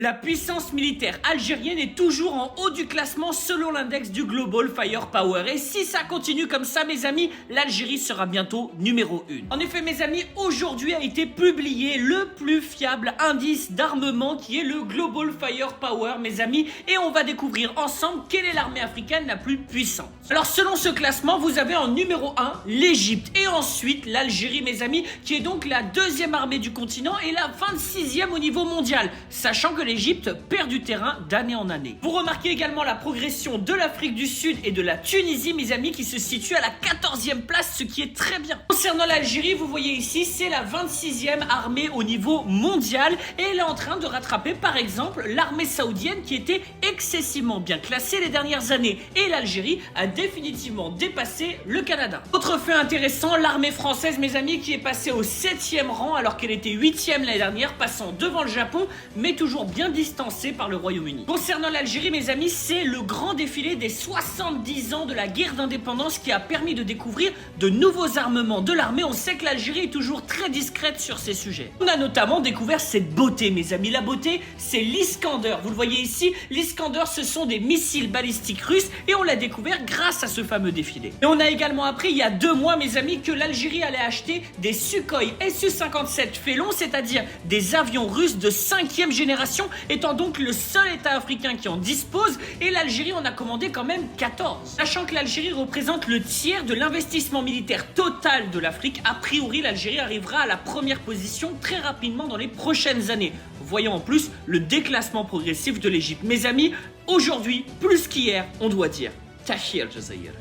La puissance militaire algérienne est toujours en haut du classement selon l'index du Global Firepower. Et si ça continue comme ça, mes amis, l'Algérie sera bientôt numéro 1. En effet, mes amis, aujourd'hui a été publié le plus fiable indice d'armement qui est le Global Firepower, mes amis. Et on va découvrir ensemble quelle est l'armée africaine la plus puissante. Alors, selon ce classement, vous avez en numéro 1 l'Égypte et ensuite l'Algérie, mes amis, qui est donc la deuxième armée du continent et la 26e au niveau mondial, sachant que l'Égypte perd du terrain d'année en année. Vous remarquez également la progression de l'Afrique du Sud et de la Tunisie, mes amis, qui se situent à la 14e place, ce qui est très bien. Concernant l'Algérie, vous voyez ici, c'est la 26e armée au niveau mondial et elle est en train de rattraper par exemple l'armée saoudienne qui était excessivement bien classée les dernières années. Et l'Algérie a définitivement dépassé le Canada. Autre fait intéressant, l'armée française, mes amis, qui est passée au 7e rang alors qu'elle était 8e l'année dernière, passant devant le Japon, mais toujours bien distancée par le Royaume-Uni. Concernant l'Algérie, mes amis, c'est le grand défilé des 70 ans de la guerre d'indépendance qui a permis de découvrir de nouveaux armements de l'armée. On sait que l'Algérie est toujours très discrète sur ces sujets. On a notamment découvert cette beauté, mes amis. La beauté, c'est l'Iskander. Vous le voyez ici, l'Iskander, ce sont des missiles balistiques russes et on l'a découvert grâce à ce fameux défilé. Et on a également appris il y a 2 mois, mes amis, que l'Algérie allait acheter des Sukhoi Su-57 Félon, c'est-à-dire des avions russes de 5e génération, étant donc le seul état africain qui en dispose, et l'Algérie en a commandé quand même 14. Sachant que l'Algérie représente le tiers de l'investissement militaire total de l'Afrique, a priori l'Algérie arrivera à la première position très rapidement dans les prochaines années. Voyons en plus le déclassement progressif de l'Égypte. Mes amis, aujourd'hui, plus qu'hier, on doit dire Tahir Jazair.